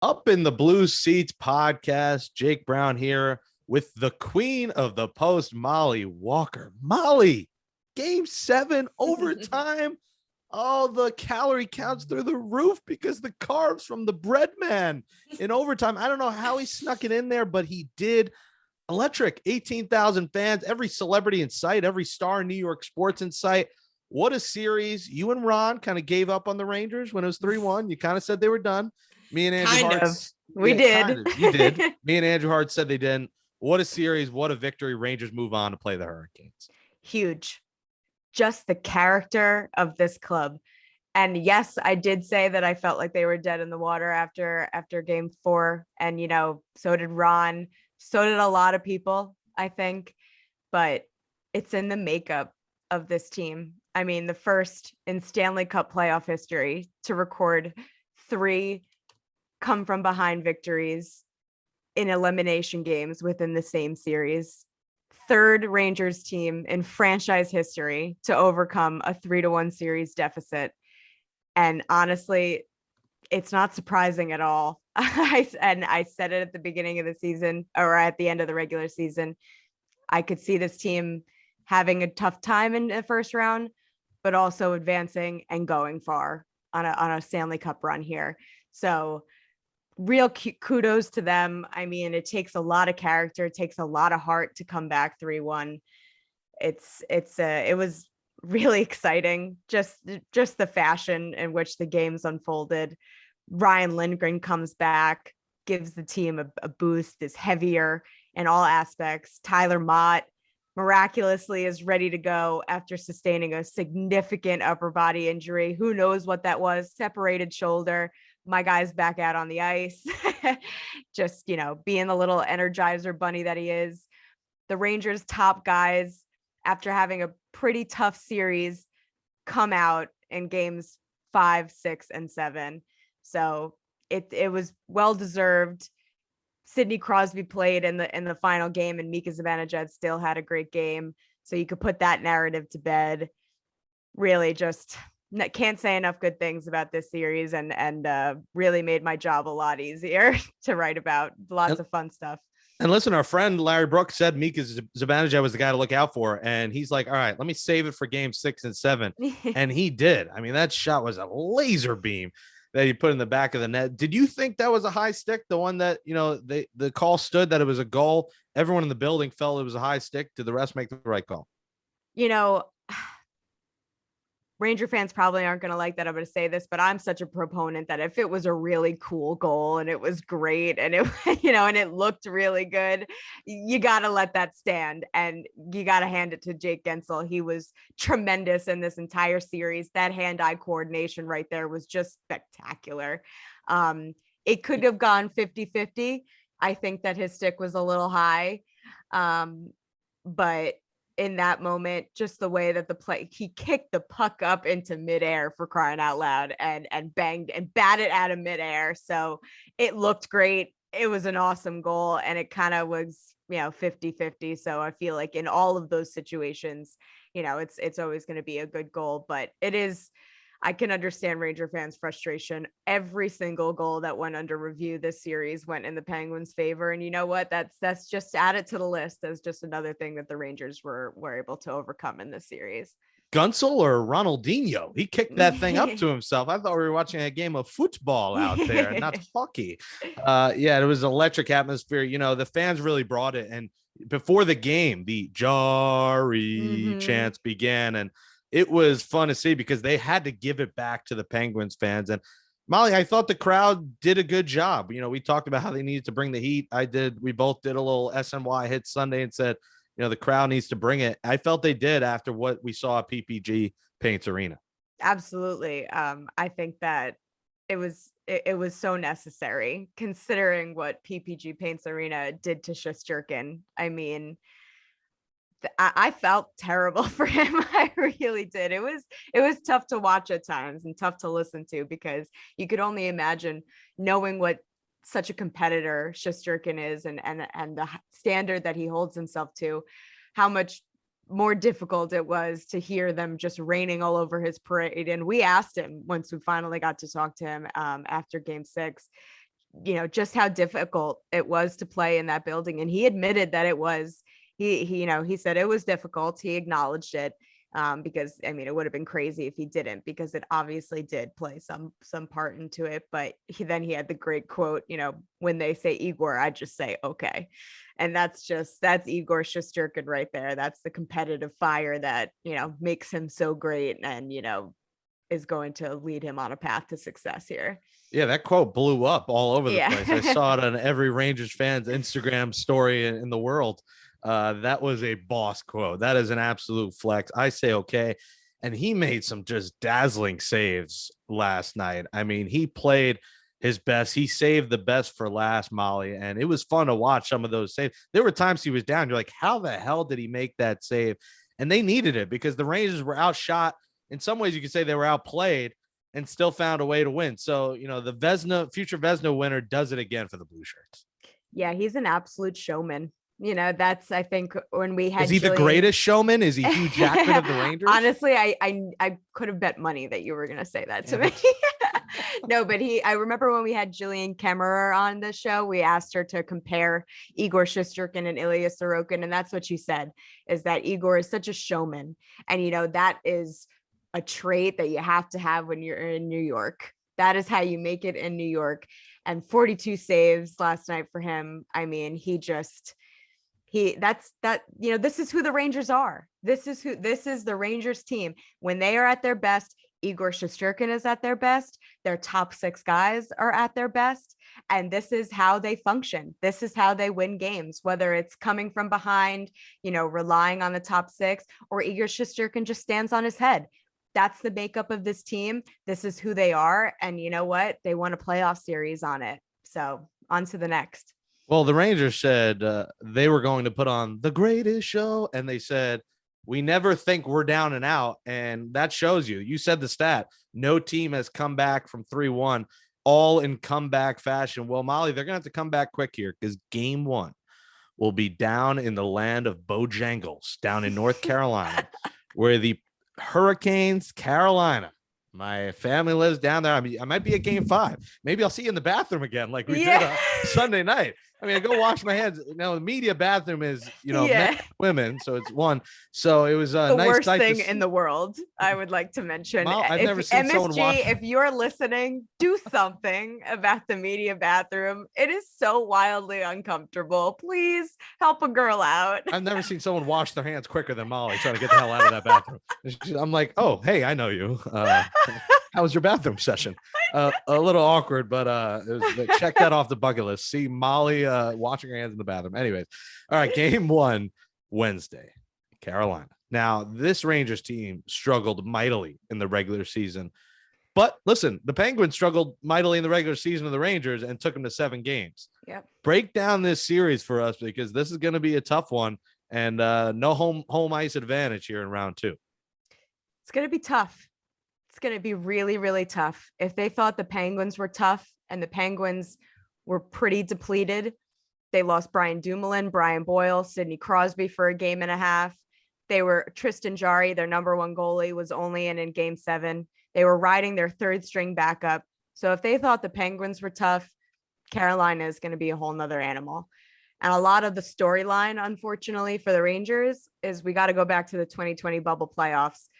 Up in the Blue Seats podcast, Jake Brown here with the queen of the post, Mollie Walker. Mollie, game 7, overtime. Oh, the calorie counts through the roof because the carbs from the bread man in overtime. I don't know how he snuck it in there, but he did. Electric, 18,000 fans, every celebrity in sight, every star in New York sports in sight. What a series. You and Ron kind of gave up on the Rangers when it was 3-1. You kind of said they were done. Me and Andrew Hart. We did. Kind of. You did. Me and Andrew Hart said they didn't. What a series. What a victory. Rangers move on to play the Hurricanes. Huge. Just the character of this club. And yes, I did say that I felt like they were dead in the water after game 4. And, so did Ron. So did a lot of people, I think. But it's in the makeup of this team. I mean, the first in Stanley Cup playoff history to record 3 come from behind victories in elimination games within the same series. Third Rangers team in franchise history to overcome a 3-1 series deficit. And honestly, it's not surprising at all. I said it at the beginning of the season, or at the end of the regular season. I could see this team having a tough time in the first round, but also advancing and going far on a Stanley Cup run here. So real kudos to them. I mean, it takes a lot of character, it takes a lot of heart to come back 3-1. It was really exciting. Just the fashion in which the games unfolded. Ryan Lindgren comes back, gives the team a boost, is heavier in all aspects. Tyler Mott miraculously is ready to go after sustaining a significant upper body injury. Who knows what that was? Separated shoulder. My guy's back out on the ice. Just, being the little energizer bunny that he is. The Rangers' top guys, after having a pretty tough series, come out in games 5, 6, and 7. So it was well deserved. Sidney Crosby played in the final game, and Mika Zibanejad still had a great game. So you could put that narrative to bed. Really, just can't say enough good things about this series, and really made my job a lot easier to write about. Lots of fun stuff. And listen, our friend Larry Brooks said Mika Zibanejad was the guy to look out for. And he's like, all right, let me save it for game 6 and 7. And he did. I mean, that shot was a laser beam that he put in the back of the net. Did you think that was a high stick? The one that, the call stood that it was a goal. Everyone in the building felt it was a high stick. Did the rest make the right call? Ranger fans probably aren't going to like that I'm going to say this, but I'm such a proponent that if it was a really cool goal and it was great and it, and it looked really good, you got to let that stand, and you got to hand it to Jake Gensel. He was tremendous in this entire series. That hand-eye coordination right there was just spectacular. It could have gone 50-50. I think that his stick was a little high. But in that moment, just the way that he kicked the puck up into midair, for crying out loud, and banged and batted out of midair. So it looked great. It was an awesome goal, and it kind of was, 50-50. So I feel like in all of those situations, it's always going to be a good goal, but I can understand Ranger fans' frustration. Every single goal that went under review this series went in the Penguins' favor. And you know what? That's just added to the list as just another thing that the Rangers were able to overcome in this series. Gunsel or Ronaldinho? He kicked that thing up to himself. I thought we were watching a game of football out there, not hockey. It was electric atmosphere. The fans really brought it. And before the game, the Jari chants began, and it was fun to see because they had to give it back to the Penguins fans. And Mollie, I thought the crowd did a good job. We talked about how they needed to bring the heat. We both did a little SNY hit Sunday and said, the crowd needs to bring it. I felt they did after what we saw at PPG Paints Arena. Absolutely. I think that it was so necessary considering what PPG Paints Arena did to Shesterkin. I mean, I felt terrible for him. I really did. It was tough to watch at times and tough to listen to, because you could only imagine, knowing what such a competitor Shesterkin is and the standard that he holds himself to, how much more difficult it was to hear them just raining all over his parade. And we asked him, once we finally got to talk to him after game 6, just how difficult it was to play in that building. And he admitted that it was, he said it was difficult. He acknowledged it. Because I mean, it would have been crazy if he didn't, because it obviously did play some part into it. But he had the great quote, when they say Igor, I just say, okay. And that's Igor Shesterkin right there. That's the competitive fire that, makes him so great and, is going to lead him on a path to success here. Yeah, that quote blew up all over the place. I saw it on every Rangers fan's Instagram story in the world. That was a boss quote. That is an absolute flex. I say okay. And he made some just dazzling saves last night. I mean, he played his best. He saved the best for last, Molly. And it was fun to watch some of those saves. There were times he was down. You're like, how the hell did he make that save? And they needed it because the Rangers were outshot. In some ways, you could say they were outplayed and still found a way to win. So, the future Vezina winner does it again for the Blueshirts. Yeah, he's an absolute showman. That's, I think, when we had. Is he the greatest showman? Is he Hugh Jackman of the Rangers? Honestly, I could have bet money that you were going to say that to me. No, but I remember when we had Jillian Kemmerer on the show, we asked her to compare Igor Shesterkin and Ilya Sorokin. And that's what she said, is that Igor is such a showman. And, that is a trait that you have to have when you're in New York. That is how you make it in New York. And 42 saves last night for him. I mean, this is who the Rangers are. This is the Rangers team. When they are at their best, Igor Shesterkin is at their best. Their top 6 guys are at their best. And this is how they function. This is how they win games, whether it's coming from behind, relying on the top 6, or Igor Shesterkin just stands on his head. That's the makeup of this team. This is who they are. And you know what? They won a playoff series on it. So on to the next. Well, the Rangers said they were going to put on the greatest show. And they said, we never think we're down and out. And that shows you. You said the stat. No team has come back from 3-1, all in comeback fashion. Well, Molly, they're going to have to come back quick here because game 1 will be down in the land of Bojangles, down in North Carolina, where the Hurricanes, Carolina. My family lives down there. I mean, I might be at game 5. Maybe I'll see you in the bathroom again, like we did Sunday night. I mean, I go wash my hands. The media bathroom is, men and women, so it's one. So it was the nice worst thing in the world. I would like to mention. I've never seen someone wash. If you're listening, do something about the media bathroom. It is so wildly uncomfortable. Please help a girl out. I've never seen someone wash their hands quicker than Molly trying to get the hell out of that bathroom. I'm like, oh, hey, I know you. How was your bathroom session? A little awkward, but check that off the bucket list. See Molly washing her hands in the bathroom. Anyways, all right, game 1 Wednesday, Carolina. Now, this Rangers team struggled mightily in the regular season. But listen, the Penguins struggled mightily in the regular season of the Rangers and took them to 7 games. Yep. Break down this series for us because this is going to be a tough one and no home ice advantage here in round 2. It's going to be tough. It's going to be really, really tough. If they thought the Penguins were tough and the Penguins were pretty depleted, they lost Brian Dumoulin, Brian Boyle, Sidney Crosby for a game and a half. Tristan Jarry, their number 1 goalie, was only in game 7. They were riding their 3rd string backup. So if they thought the Penguins were tough, Carolina is going to be a whole nother animal. And a lot of the storyline, unfortunately, for the Rangers is we got to go back to the 2020 bubble playoffs.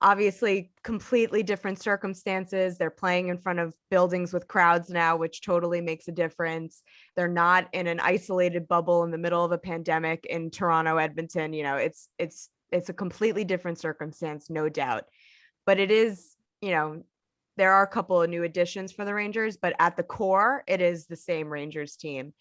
Obviously, completely different circumstances. They're playing in front of buildings with crowds now, which totally makes a difference. They're not in an isolated bubble in the middle of a pandemic in Toronto, Edmonton. It's a completely different circumstance, no doubt. But it is, there are a couple of new additions for the Rangers, but at the core, it is the same Rangers team.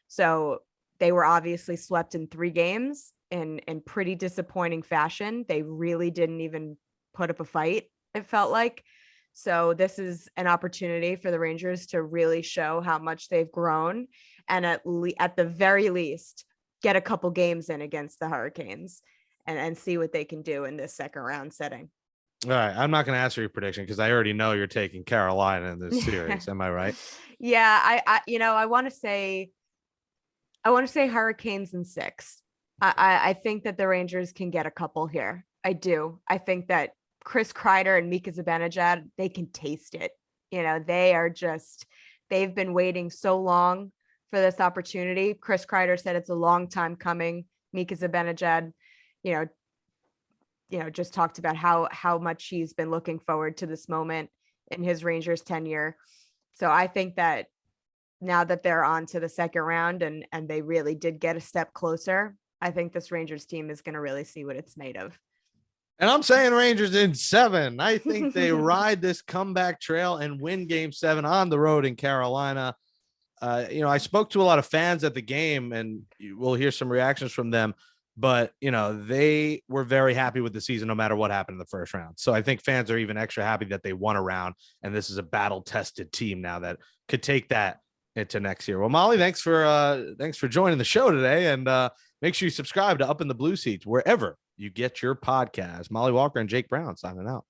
So they were obviously swept in 3 games in pretty disappointing fashion. They really didn't even put up a fight, it felt like. So this is an opportunity for the Rangers to really show how much they've grown and at the very least get a couple games in against the Hurricanes and see what they can do in this second round setting. All right, I'm not going to ask for your prediction because I already know you're taking Carolina in this series. Am I right? Yeah, I want to say Hurricanes in 6. I think that the Rangers can get a couple here. I do. I think that Chris Kreider and Mika Zibanejad, they can taste it. They are just they've been waiting so long for this opportunity. Chris Kreider said it's a long time coming. Mika Zibanejad, you know, just talked about how much he's been looking forward to this moment in his Rangers tenure. So I think that now that they're on to the second round and they really did get a step closer, I think this Rangers team is going to really see what it's made of. And I'm saying Rangers in 7. I think they ride this comeback trail and win game 7 on the road in Carolina. You know, I spoke to a lot of fans at the game, and we'll hear some reactions from them, but you know, they were very happy with the season no matter what happened in the first round. So I think fans are even extra happy that they won a round, and this is a battle tested team now that could take that into next year. Well, Mollie, thanks for joining the show today, and make sure you subscribe to Up in the Blue Seats wherever you get your podcast. Mollie Walker and Jake Brown signing out.